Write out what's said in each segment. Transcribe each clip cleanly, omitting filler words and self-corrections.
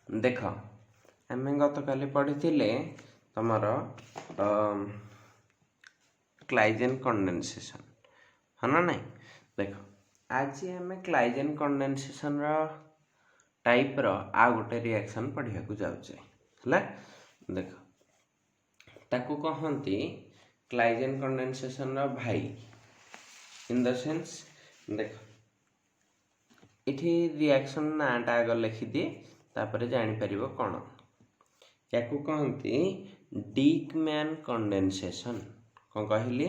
देख आम गत काली पढ़ी तुमर क्लाइजेन कंडेनसेशन है ना नहीं। देख आज आम क्लाइजेन कंडेनसेशन टाइप रो आ गोटे रिएक्शन पढ़िया को जाऊचे है। देख ताकू कहती क्लाइजेन कंडेनसेशन भाई इन द सेंस देख इठी रिएक्शन नाटा आग लिखिदिए तापर जापर कौन या कहती डिकमैन कंडेनसेशन कौन कहली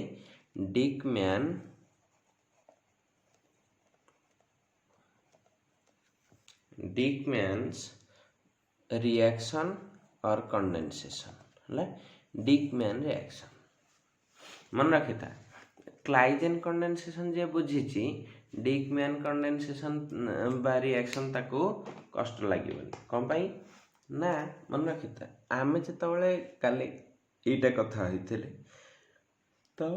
डिकमैन्स रिएक्शन और कंडेनसेशन है। डिकमैन रिएक्शन मन रखी था क्लाइजेन कंडेनसेशन जे बुझी डिकमैन कंडेनसेशन बा रिएक्शन ताको कष्ट लगे कौन पाई ना मन रखी था आम जो काली एटा कथा होते तो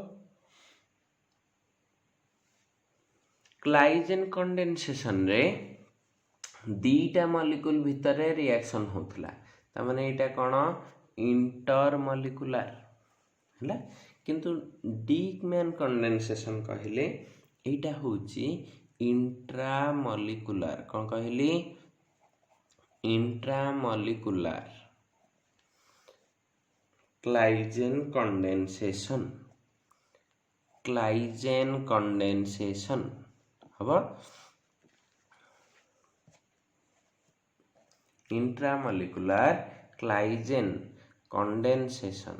क्लाइजेन कंडेनसेशन रे दीटा मॉलिक्यूल भितर रिएक्शन होतला तामाने एटा कौन इंटरमॉलिक्यूलर है। किंतु डिकमैन कंडेनसेशन कहले एटा होची इंट्रामॉलिक्यूलर कौन कहली इंट्रामॉलिक्यूलर क्लाइजेन कंडेनसेशन हबो intramolecular Claisen condensation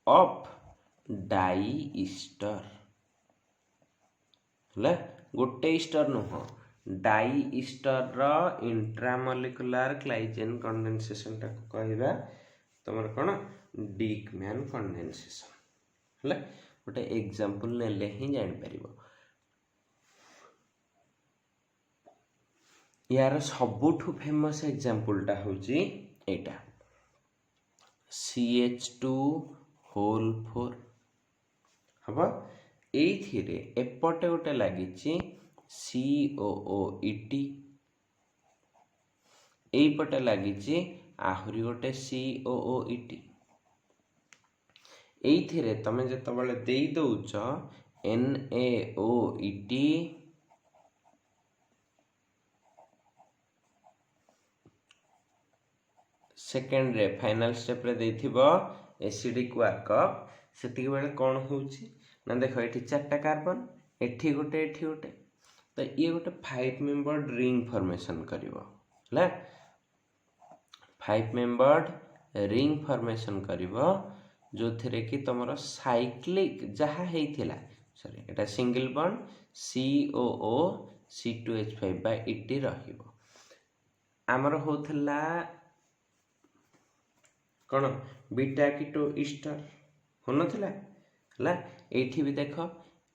of diester गोटे ईस्टर नुह diester intramolecular Claisen condensation टाको कहबा तुमर कौन डिकमैन कंडेनसेशन है। गोटे एग्जांपल नेले ही जान परिबो यार सबुठु फेमस एग्जांपलटा होची एटा CH2 हम ये एपटे गोटे लगी COOET यपटे लगी आहरी गोटे COOET ये तुम जो दे दौच NaOET सेकेंड रे फाइनल स्टेप रे देथिबो एसिडिक वर्कअप सेति बेले कोन होउची ना देखो एठी चारटा कार्बन एठी गोटे तो ये गोटे 5 मेंबर्ड रिंग फॉर्मेशन करिवो ले 5 मेंबर्ड रिंग फॉर्मेशन करिवो जो थरे कि तमरो साइक्लिक जहा हेइथिला सॉरी एटा single bond COO C2H5 by ET रहिबो हमर होथला कौन बीटा कीटो ईस्टर होनथिला हला एठी भी देखो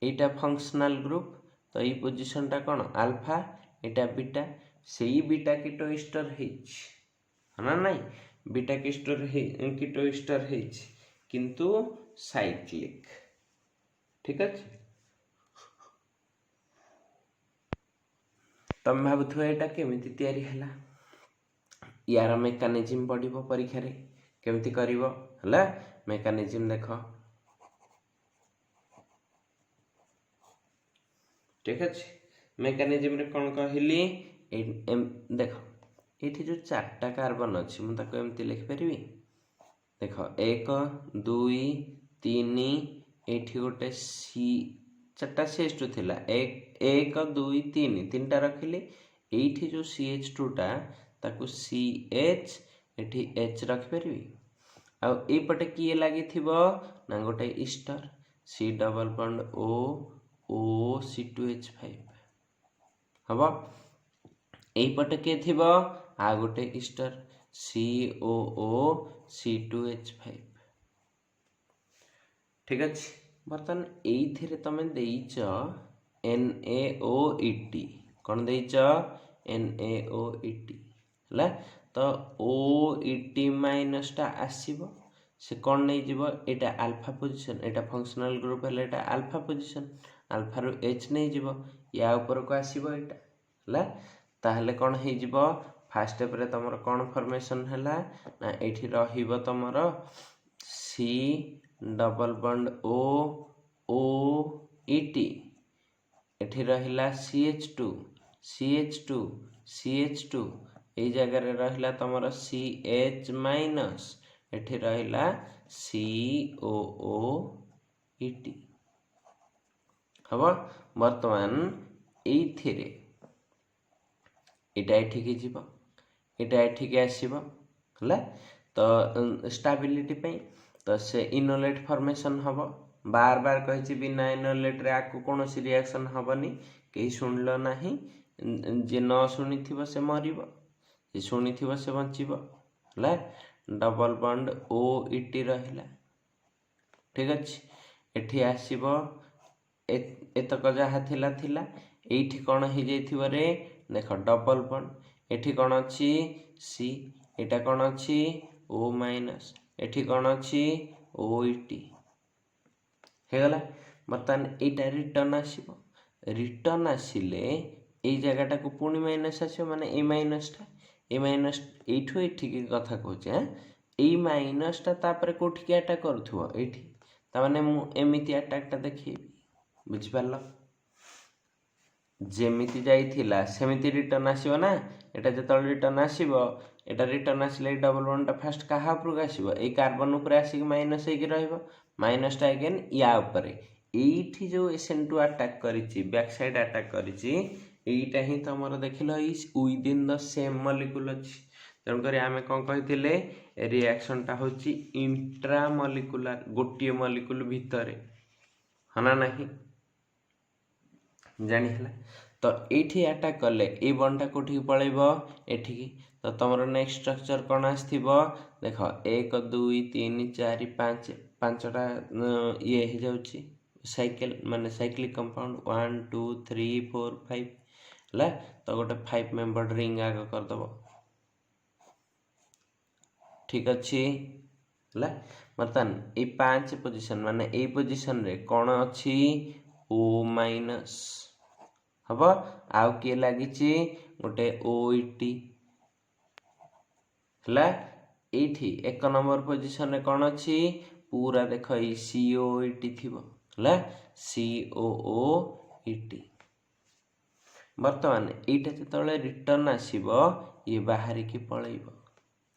एटा फंक्शनल ग्रुप तो ये पोजीशन टा कौन अल्फा एटा बीटा सेही बीटा कीटो ईस्टर हेच हना नहीं बीटा कीटो ईस्टर हेच किंतु साइक्लिक ठीक अछि तम भाबुथो एटा केमिति तयारी हला यार मेकानिज्म पढ़िबो परीक्षा रे केमती करिवो हला मेकानिज्म देखो ठीक अछि मेकानिज्म रे कोन कहली देखो एठी जो चारटा कार्बन अछि मु ताको एमती लिख परिबी देखो 1 2 3 एठी गोटे सी चारटा CH2 थिला 1 2 3 तीनटा रखिली एठी जो CH2 टा ताको CH एठी H रख परिबी आ ए पटे किए लागि थिबो ना गोटे Easter C double bond O C2H5 हबो ए पटे के थिबो आ गोटे ईस्टर COO C2H5 ठीक अछि बर्तन एइथिरे तमे देइछ NaOET कोन देइछ NaOET हला तो OET माइनस टा आसीबो से कोन नै जीवो एटा अल्फा पोजीशन एटा फंक्शनल ग्रुप हले एटा अल्फा पोजीशन अल्फा रो H नै जीवो या ऊपर को आसीबो एटा हला ताहले कौन हो जीवो फास्ट स्टेप रे तमर कौन फॉर्मेशन हैला ना एठी रहिबो तमर C double bond O E T एठी रहिला CH2 एई जगह रे रहिला तमर CH माइनस एठी रहिला COOET हबो वर्तमान एथिरे एटा एठिके जीवो एटा एठिके आसीबो हला तो स्टेबिलिटी पे तो से इनोलेट फॉर्मेशन हबो बार बार कहिछि बिना इनोलेट रे आकु कोनोसी रिएक्शन हबनी केही सुनलो नाही जे न सुनिथिबो से मरिबो जे सुनिथिबो से बंचिबो हला डबल बॉन्ड OET रहिला ठीक अछि एठी आसीबो एतक जहा थिला एठी कोन हो जाइथिबो रे देखो डबल बॉन्ड एठी कोन अछि C एटा कोन अछि O माइनस एठी कोन अछि OET हे गला बर्तन एटा रिटर्न आसिले ए जगहटा को पुणी माइनस आछो माने ए माइनस एठो एठी के कथा कहूचे ए माइनस ता तापर कोठी के अटैक करथुवा एठी ता माने मु एमिति अटैक ता देखिबी बुझि पारलो जेमिति जाइथिला सेमिति रिटर्न आसीबो ना एटा जतल रिटर्न आसीबो एटा रिटर्न आसिले डबल बॉन्ड ता फर्स्ट कहा ऊपर आसीबो ए कार्बन ऊपर आसी माइनस हे के रहइबो माइनस ता अगेन या ऊपर एठी जो SN2 अटैक करिछि बैक साइड अटैक करिछि एटा ही तमरो देखिलो is within the same molecule अछि तन करी आमे कोन कहिथिले रिएक्शन ता होछि इंट्रा मॉलिक्यूलर गोटिए मॉलिक्यूल भितरे हना नाही जानि हला तो एठी अटैक करले ए बॉन्ड ता कोठी पळैबो एठी की तो तमरो नेक्स्ट स्ट्रक्चर कोन आस्थिबो देखो 1 2 3 4 5 पांचटा ये हे जाउछि साइकिल माने साइक्लिक कंपाउंड 1 2 3 4 5 ला तो गोटे 5 मेंबर रिंग आग कर दबो ठीक अछि ला मतन ए 5 पोजीशन माने ए पोजीशन रे कोन अछि O माइनस हबो आउ के लागिछि गोटे OET हला एठी एक नंबर पोजीशन रे कोन अछि पूरा देखो ई COET थिबो हला COOET वर्तमान एटा जतले रिटर्न आसीबो ये बाहरी की पळैबो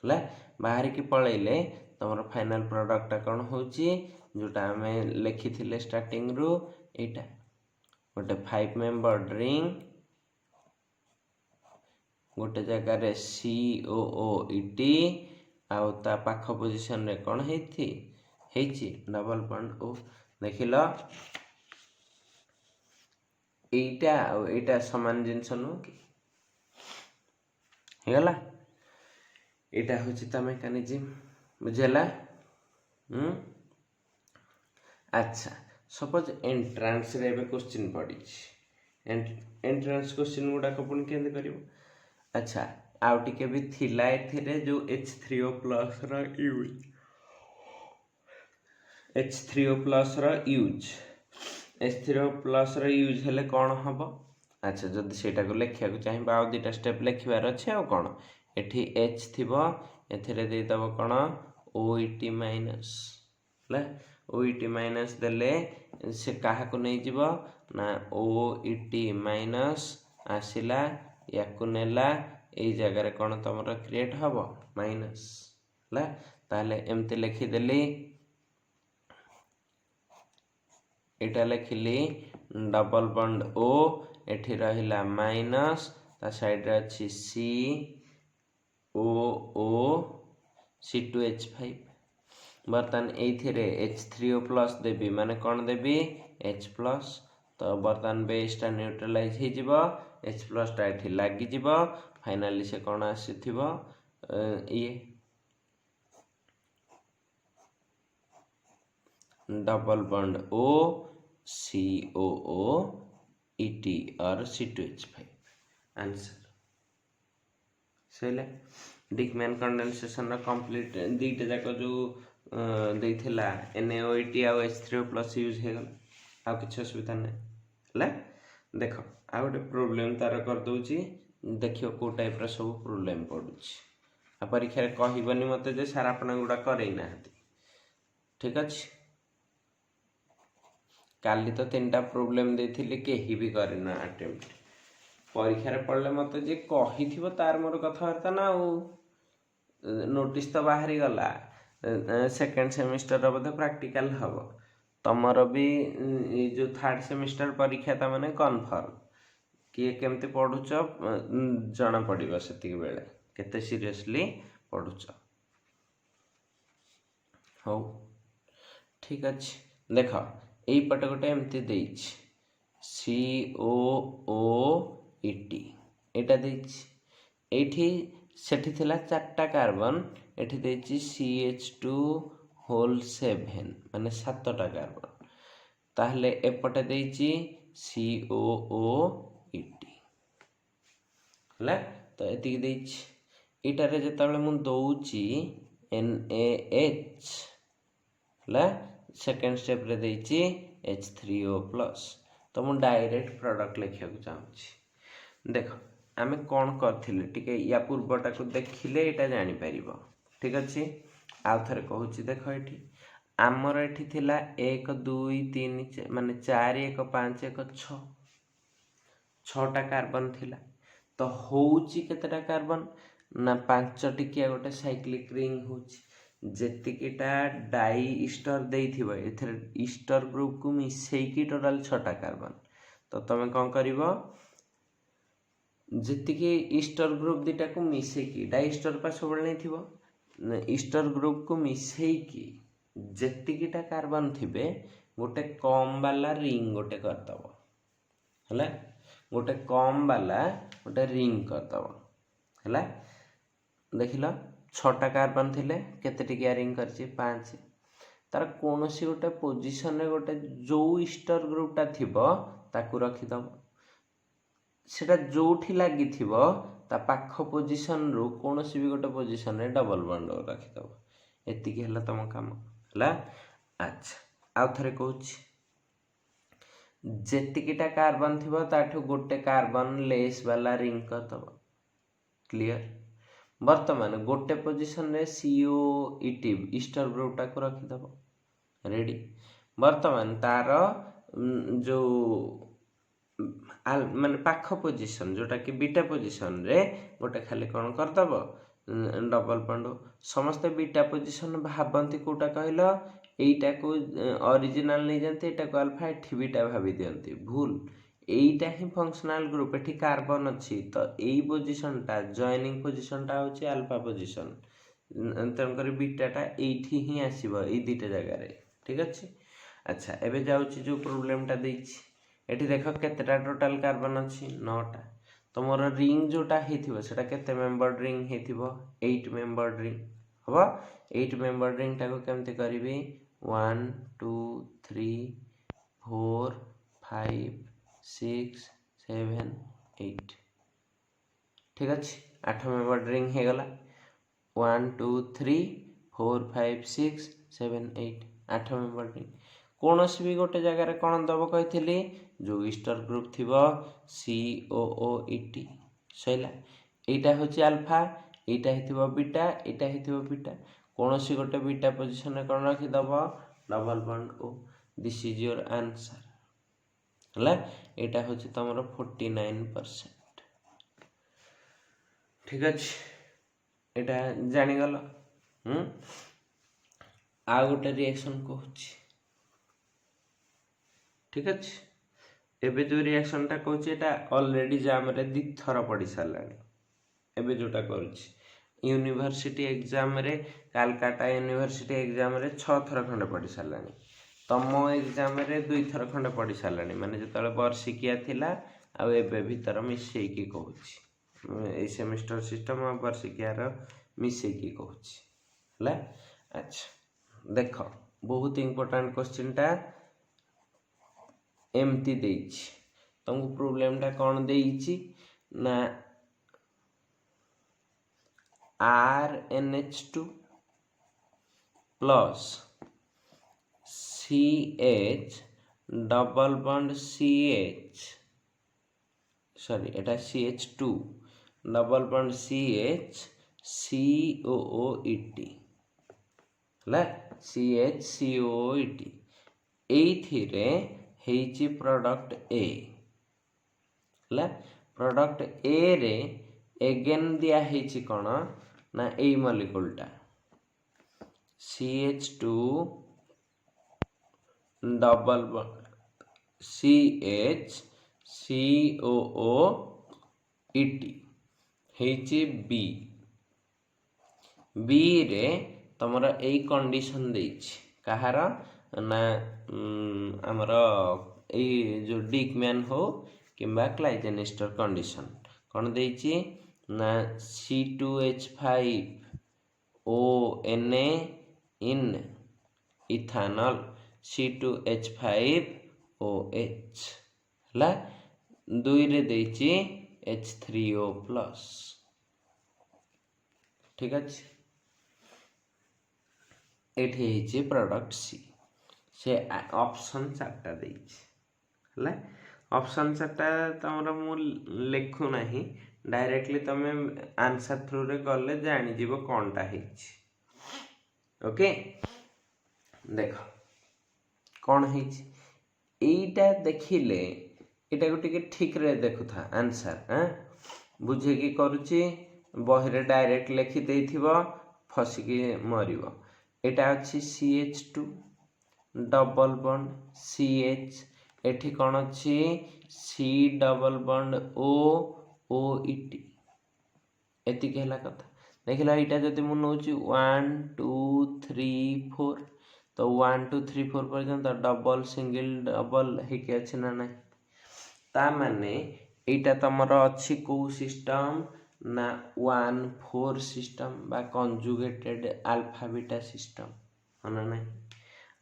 हला बाहरी की पळैले तमरो फाइनल प्रोडक्ट कोन होची जोटा हमें लिखिथिले स्टार्टिंग रु एटा गोटे 5 मेंबर रिंग गोटे जगह रे COOET आउ ता पाख पोजीशन रे कोन हेछि डबल बॉन्ड O देखिलो एटा और एटा समान जिंस नु कि हेला एटा होछि ता मेकानिज्म बुझेला अच्छा सपोज एंट्रेंस रे बे क्वेश्चन पड़ी एंट्रेंस क्वेश्चन गुडा को पुन केंद करिवो अच्छा आउ टिके भी थिला एथिरे जो H3O+ रा यूज H3O+ रा यूज H3O+ रा यूज हेले कोन हबो अच्छा जदी सेटा को लेखिया को चाहि बा दुटा स्टेप लेखिबार अछि आ कोन एठी H थिबो एथिरे दे दबो कोन OET माइनस ले OET माइनस देले से काहा को नै जिवो ना OET माइनस आसिला याकु नेला ए जगह रे कोन तमरो क्रिएट हबो माइनस ला ताले एमते लिखि देली एटा लिखिली डबल बॉन्ड O एठी रहिला माइनस ता साइड रे अछि COO C2H5 बर्तन एथिरे H3O+ देबी माने कोन देबी H+ तो बर्तन बेस ता न्यूट्रलाइज हे जिवो H+ ता एठी लागि जिवो फाइनली से कोन आसीथिबो ये double bond O COO ET और C2H5 आंसर सेले डिकमैन कंडेंसेशन रा कंप्लीट दीटा जाको जो देथिला NaOET आ H3O+ यूज हे गला आ किछ असुविधा नै ले देखो आ गोटे प्रॉब्लम तार कर दोची देखियो को टाइप सब प्रोब्लेम पड़ुछि आ परीक्षा कहबनी मत जे सार आपण गुड़ा करे ना ठीक अच्छे काली तो 3टा प्रोब्लेम देथिले केही भी करेना अटेम्प्ट परीक्षा पढ़ले मत जे कही तार मोर कथबार्ता ना नोटिस तो बाहरी गला सेकेंड सेमिस्टर बोधे प्रैक्टिकल हम तमर भी जो 3rd सेमिस्टर परीक्षा ता माने कन्फर्म किए केमती पढ़ुच जना पड़ो से बेले केते सीरियसली पढ़ुच हो ठीक अच्छे देख यही पटे गोटे एमती देछि COOET एटा देछि एठी सेठी थिला 4टा कार्बन एठी देछि CH2 होल 7 माने 7टा कार्बन ताहले एपटे देछि COOET हला तो एतिक देछि इटारे जेतबेले मु दउछि NaH हला सेकेंड स्टेप रे देछि H3O+ तो मु डायरेक्ट प्रोडक्ट लिखिया को चाहूछि देखो आमे कोन करथिले टिके या पूर्वटा को देखिले एटा जानि परिबो ठीक अछि आ थरे कहूछि देखो एठी आमर एठी थिला 1 2 3 माने 4 1 5 1 6 6टा कार्बन थिला तो होउछि केतेटा कार्बन ना 5 टिकिया गोटे साइक्लिक रिंग होउछि जेतिकिटा डाई ईस्टर देइथिबो एथरे ईस्टर ग्रुप को मिसेकी टोटल 6टा कार्बन तो तमे कोन करिवो जेतिकी ईस्टर ग्रुप दिटा को मिसेकी डाई ईस्टर पा सबल नै थिबो ईस्टर ग्रुप को मिसेकी जेतिकीटा कार्बन थिबे गोटे कम वाला रिंग गोटे करदबो हला गोटे कम वाला गोटे रिंग करदबो हला देखिलो 6टा कार्बन थिले केते टिकिया रिंग करछि 5 तार कोनोसी गोटे पोजीशन रे गोटे जो ईस्टर ग्रुपटा थिबो ताकू रखि दबो सेटा जोठी लागि थिबो ता पाख पोजीशन रो कोनोसी भी गोटे पोजीशन रे डबल बॉन्ड रखि दबो एति के हला तम काम हला अच्छा आ थरे कहूछि जेतिकीटा कार्बन थिबो ताठो गोटे कार्बन लेस वाला रिंग कर दबो क्लियर वर्तमान गोटे पोजीशन रे COET ईस्टर ग्रुपटा को रखि दबो रेडी वर्तमान तार जो माने पाख पोजीशन जोटा कि बीटा पोजीशन रे गोटे खाली कोन कर दबो डबल बॉन्ड समस्त बीटा पोजीशन भाबंती कोटा कहलो एईटा को ओरिजिनल नै जानते एटा को अल्फा एठी बीटा भाबी दियंती भूल एईटा ही फंक्शनल ग्रुप एठी कार्बन अछि तो एई पोजीशन टा जॉइनिंग पोजीशन टा होछि अल्फा पोजीशन तन कर बीटा टा एठी ही आसीबो एई दुटा जगह रे ठीक अछि अच्छा एबे जाउछि जो प्रॉब्लम टा देछि एठी देखो केतेटा टोटल कार्बन अछि 9टा तो मोर रिंग जोटा हेथिबो सेटा केते मेंबर रिंग हेथिबो 8 मेंबर रिंग हबो 8 मेंबर रिंग टा को केमते करबी 1 2 3 4 5 6 7 8 ठीक अछि 8 मेंबर रिंग हे गला 1 2 3 4 5 6 7 8 8 मेंबर रिंग कोनोसी भी गोटे जगह रे कोन दबो कहिथिली जो ईस्टर ग्रुप थिबो COOET सैला एटा होची अल्फा एटा हेथिबो बीटा एटा हेथिबो बीटा कोनोसी गोटे बीटा पोजीशन रे कोन रखि दबो डबल बॉन्ड ओ दिस इज योर आंसर हला एटा होची तमरो 49% ठीक अछि एटा जानि गलो आ गोटे रिएक्शन कहूची ठीक अछि एबे जो रिएक्शन टा कहूची एटा ऑलरेडी जाम रे दी थर पड़ी सालानी एबे जोटा करूची यूनिवर्सिटी एग्जाम रे कलकत्ता यूनिवर्सिटी एग्जाम रे 6 थर खंडे पड़ी सालानी तम एग्जाम रे 2 थर खंडे पड़ी सालानी माने जतले वर्षिकिया थिला आ एबे भीतर मिसई की कहूची ए सेमेस्टर सिस्टम आ वर्षिकिया रो मिसई की कहूची हला अच्छा देखो बहुत इंपोर्टेंट क्वेश्चन टा एमती देछि तुमको प्रॉब्लम टा कोन देछि ना RNH2 plus CH double bond CH sorry एटा CH2 double bond CH COOET ହେଲା CH COOET एइथिरे हेइची प्रोडक्ट A ହେଲା प्रोडक्ट A रे एगेन दिया हेइची कोन ना एई मॉलिक्यूलटा CH2 double bond CH COOET हेइची B रे तमरा एई कंडीशन देइछि कहार ना हमर एई जो डिकमैन हो किंबा क्लाइजेनेस्टर कंडीशन कौन देइछि ना C2H5ONA इन इथानल C2H5OH ला 2 रे देइछि H3O+। ठीक अछि एठी हेछि प्रोडक्ट सी से ऑप्शन 4टा देइछि हला ऑप्शन 4टा तमरा मु लेखु नाही डायरेक्टली तमे आंसर थ्रू रे गले जानि जीवो कोनटा हेछि ओके देखो कोन हेछि एइटा देखिले एटा को टिके ठीक रे देखु था आंसर हां बुझे की करूची बही रे डायरेक्ट लिखि देइथिबो फसी की मरिबो एटा अछि CH2 डबल बॉन्ड CH एठी कोन अछि C डबल बॉन्ड OOET एति कहला कथा देखिला एटा जति मु नउची 1 2 3 4 तो 1 2 3 4 पर्यंत डबल सिंगल डबल हेके अछि ना नाही ता माने एटा तमरो अछि को सिस्टम ना 1 4 सिस्टम बा कंजुगेटेड अल्फा बीटा सिस्टम हना नाही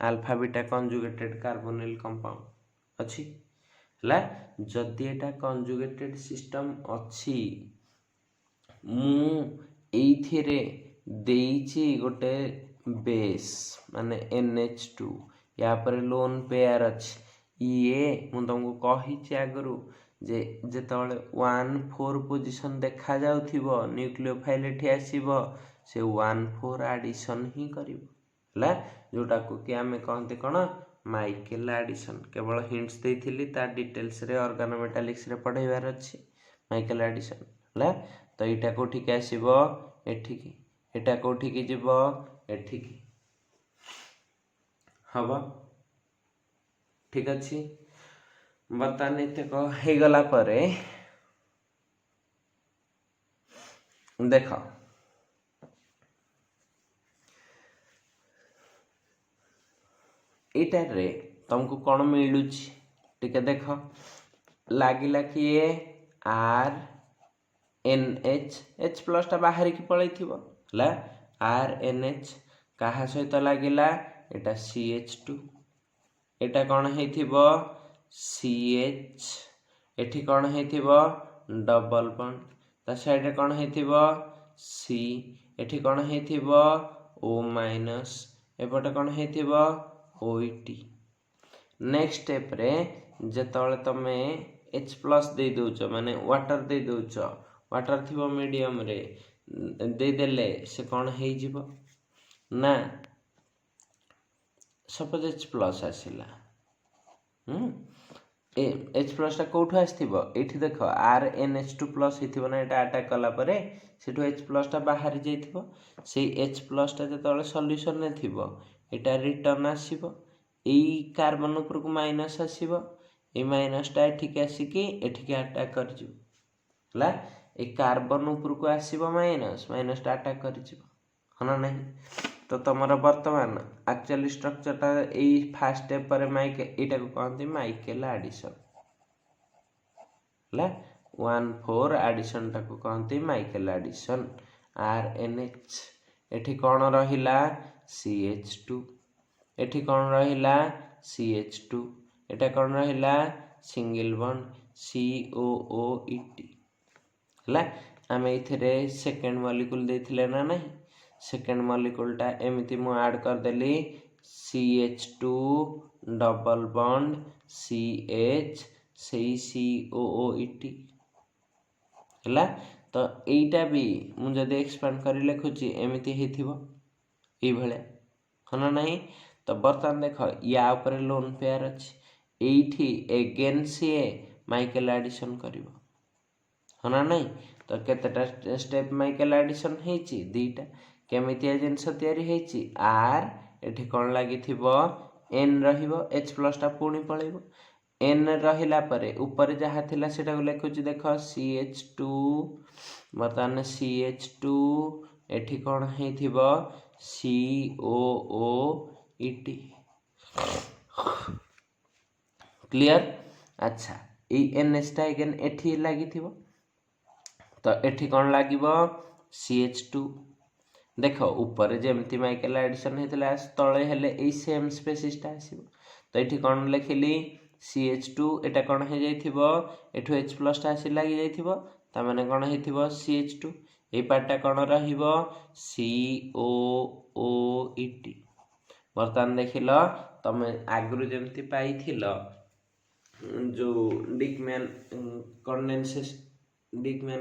alpha beta conjugated carbonyl compound अछि ला जदि एटा कंजुगेटेड सिस्टम अछि मु एइथिरे देइछि गोटे बेस माने NH2 या पर लोन पेयर अछि ये मु तुमको कहिछि आगरु जे जेतले 1 4 पोजीशन देखा जाउथिबो न्यूक्लियोफाइल एठी आसीबो से 1 4 एडिशन ही करिवो ला जोटा को कि हमें कहते कोन माइकेल एडिशन केवल हिंट्स देइथिली ता डिटेल्स रे ऑर्गेनोमेटालिक्स रे पढाइबार अछि माइकेल एडिशन ला तो एटा कोठी के आसीबो एठी की एटा कोठी की जिवो एठी की हबो ठीक अछि बताने तक हे गला परे देखो एटा रे तुमको कोन मिलुछि टिके देखो लागिला कि ये RNH H प्लस ता बाहर की पळै थिबो ला RNH कहा सहित लागिला एटा CH2 एटा कोन हेथिबो CH एठी कोन हेथिबो डबल बॉन्ड ता साइड रे कोन हेथिबो C एठी कोन हेथिबो O माइनस एपटे कोन हेथिबो OET नेक्स्ट स्टेप रे जेतले तमे H प्लस दे दोछ माने वाटर दे दोछ वाटर थिबो मीडियम रे दे देले से कोन हेइ जिवो ना सपोज H प्लस आसिला H प्लस ता कोठो आस्थिबो एठी देखो RNH2 प्लस हिथिबो ना एटा अटैक कला परे सेठो H प्लस ता बाहर जाइथिबो सेई H प्लस ता जेतले सॉल्यूशन ने थिबो एटा रिटर्न आसीबो एई कार्बन ऊपर को माइनस आसीबो ए माइनस ता एठी के आसी की एठी के अटैक कर जिवो ला ए कार्बन ऊपर को आसीबो माइनस माइनस ता अटैक कर जिवो हना नहीं तो तमरा वर्तमान एक्चुअली स्ट्रक्चर ता एई फर्स्ट स्टेप पर माइक एटा को कहंती माइकेल एडिशन ला 1 4 एडिशन ता को कहंती माइकेल एडिशन RNH एठी कोन रहिला CH2 एठी कोन रहिला CH2 एटा कोन रहिला सिंगल बॉन्ड COOET ला हमें इथरे सेकंड मॉलिक्यूल देथिले ना नहीं सेकंड मॉलिक्यूल ता एमिति मु ऐड कर देली CH2 double bond CH COOET हला तो एटा भी मुझे एक्सपांड कर लिखुची एमती होइथिबो एई भले हना नहीं। तो बर्तमान देख या ऊपर लोन पेयर अच्छी एठी एगेन सी माइकेल एडिशन करिवो हना नहीं। तो केतेटा स्टेप माइकेल एडिशन हेची दीटा केमितिया जिनस तयारी हेची आर एठी कोन लागिथिबो एन रहिबो एच प्लस टा पुणी पळेबो एन रहिला परे ऊपर जहा थिला सेटा को लिखुची देख CH2 बर्तमान CH2 एठी कोन हेथिबो COOET क्लियर। अच्छा एनएस टा अगेन एठी लागिथिबो तो एठी कोन लागिबो CH2 देख ऊपर जेमती माइकेल एडिशन हेतला तळे हेले ए सेम स्पेसिस टा आसीबो तो एठी कोन लिखिली CH2 एटा कोन हे जाइथिबो एठो H प्लस टा आसी लागि जाइथिबो ता माने कोन हेथिबो CH2 ए पार्टटा कोन रहिबो COOET बर्तमान देखिल तमे आगुरु जेमती पाइथिलो जो डिकमैन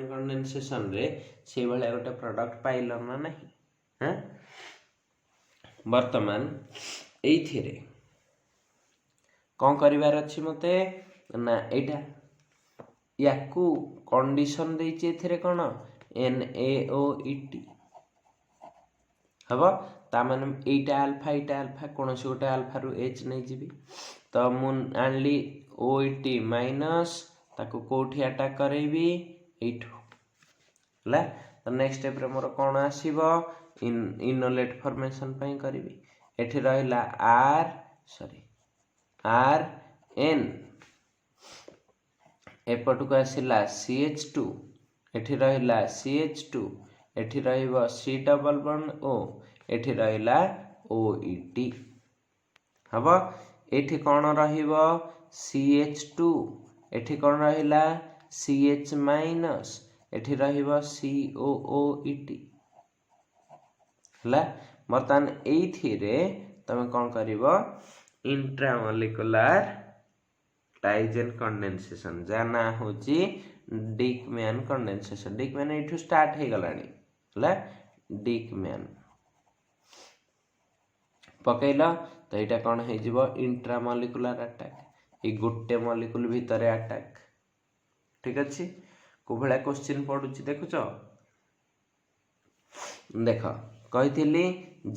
कंडेंसेशन रे से भले गोटे प्रोडक्ट पाइल ना नहीं हाँ वर्तमान एइथिरे कौन करिवार अछि मते ना एटा याकू कंडीशन देइछि एथिरे कोन NaOET हबो ता माने एटा अल्फा कोनोसी गोटे अल्फा रु H नै जिबी तो मु आनली OET माइनस ताको कोठी अटैक करेबी एठो हला। तो नेक्स्ट स्टेप रे मोर कोन आसीबो इनोलेट फॉर्मेशन पई करबी एठी रहिला R N एपटू को आसिला CH2 एठी रहिला CH2 एठी रहिबो C डबल बॉन्ड O एठी रहिला OET हबो एठी कोन रहिबो CH2 एठी कोन रहिला CH माइनस एठी रहिबो COOET हला। बर्तमान एइथिरे तमे कोन करिवो इंट्रामोलिकुलर टाइजेन कंडेंसेशन जाना होची डिकमैन कंडेंसेशन डिकमैन एठू स्टार्ट हे गलानी हला डिकमैन पकेइला तो एटा कोन हे जिवो इंट्रामोलिकुलर अटैक ए गुट्टे मॉलिक्यूल भितरे अटैक ठीक अछि को भला क्वेश्चन पढुची देखुचो देख कहिथिली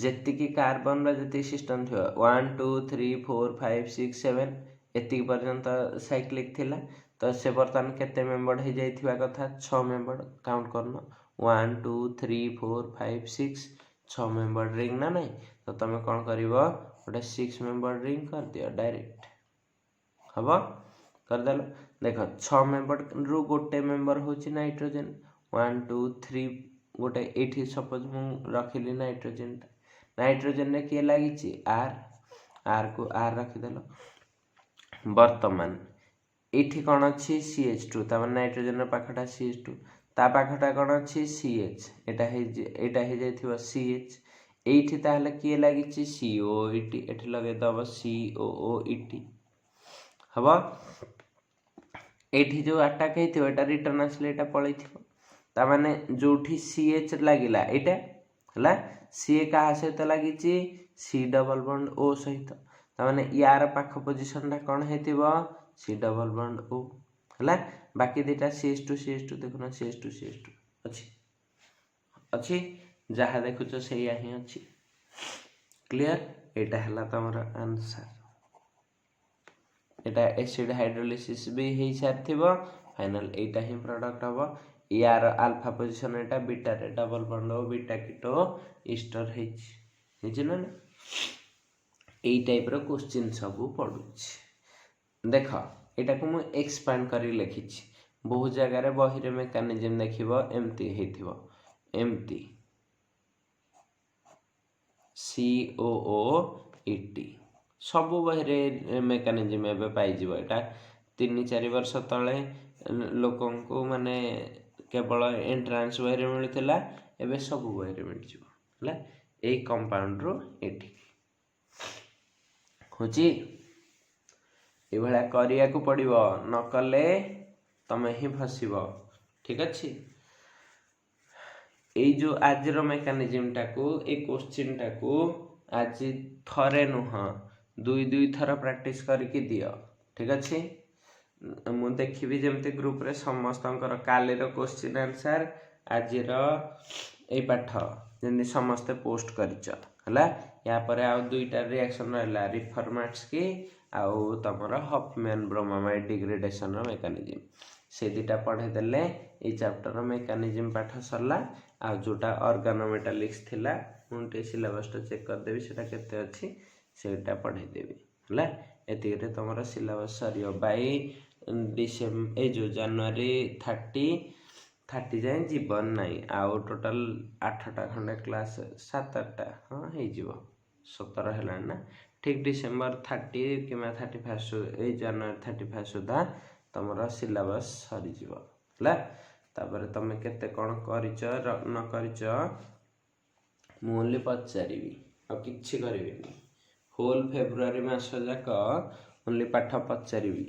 जेतिकी कार्बन रा जति सिस्टम थियो 1 2 3 4 5 6 7 एतिकी पर्यंत साइक्लिक थिला तो से बर्तमान केते मेंबर हे जाइथिबा कथा 6 मेंबर काउंट करनो 1 2 3 4 5 6 6 मेंबर रिंग ना नहीं तो तमे कोन करिवो गोटे 6 मेंबर रिंग कर दियो डायरेक्ट हबो कर देलो देख 6 मेंबर रु गोटे मेंबर होची नाइट्रोजन 1 2 3 गोटे एठी सपोज मु रखिली नाइट्रोजन रे के लागिची R को R रखि देलो वर्तमान एठी कोन अछि CH2 ता माने नाइट्रोजन रे पाखटा CH2 ता पाखटा कोन अछि CH एटा हे जाइथिबो CH एठी ताहले के लागिची COET एठी लगे दबो COOET हबो एठी जो अटैक हेथिबो एटा रिटर्न आसले एटा पळैथिबो ता माने जोठी CH लागिला एटा हला C का सहित लागिची C डबल बॉन्ड O सहित ता माने यार पाख पोजीशन ता कोन हेथिबो C डबल बॉन्ड O हला बाकी दिटा CH2 देखुना CH2 अछि जहा देखुचो सेया ही अछि क्लियर एटा हला तमरा आंसर एटा एसिड हाइड्रोलिसिस भी हे सारथिबो फाइनल एटा ही प्रोडक्ट हबो यार अल्फा पोजीशन एटा बीटा रे डबल बॉन्ड हो बीटा कीटो ईस्टर हेछि ना एई टाइप रो क्वेश्चन सब पढुछि देख एटा को मु एक्सपांड करी लिखिछि बहु जगह रे बही रे मेकानिज्म देखिबो एमती हेथिबो एमती COOET सब बही रे मेकानिज्म एबे पाई जिवो एटा 3-4 वर्ष तळे लोकन को माने केवल एंट्रांस बही रे मिलथिला एबे सब बही रे मिल जिवो हला एई कंपाउंड रो एठी होची ए भला करिया को पड़िबो न कले तमे ही फसिबो ठीक अछि। एई जो आजिर मेकानिजम टाकू ए क्वेश्चन टाकू आज थरे नुह दुई दुई थर प्रैक्टिस करके दियो ठीक अच्छे। मु देखी जमती ग्रुप रे समस्तंकर कालीर क्वेश्चन आंसर आजिर ए पाठ जमी समस्ते पोस्ट करिच हला। या परे आउ दुईटा रिएक्शन रहला रिफॉर्मेट्स की आउ तमर हफमैन ब्रोमामाइड डिग्रेडेशन रो मेकानिजम से दुटा पढ़े देले ए चैप्टर रो मेकानिजम पाठ सरला। आ जोटा ऑर्गेनोमेटालिक्स थिला मुझे सिलेबस चेक कर देबी सेटा केते अछि सेटा पढ़े देबी हला। एतिरे तमर सिलेबस सरियो बाई डिसेम्बर ए जो जनवरी 30 जाए जीवन नाई आउ टोटल 8टा खंडे क्लास 7-8टा हाँ हे जीवो 17 है ना ठीक डिसेम्बर 30 कि 31 ए जनवरी 31 सुधा तमर सिलेबस सरी जीवो हला। तापर तमे केते कौन करिच न करिच मु ओनली पचारिबी आ किछि करिबिनी होल फेब्रुआरी मास जाक ओनली पाठ पचारिबी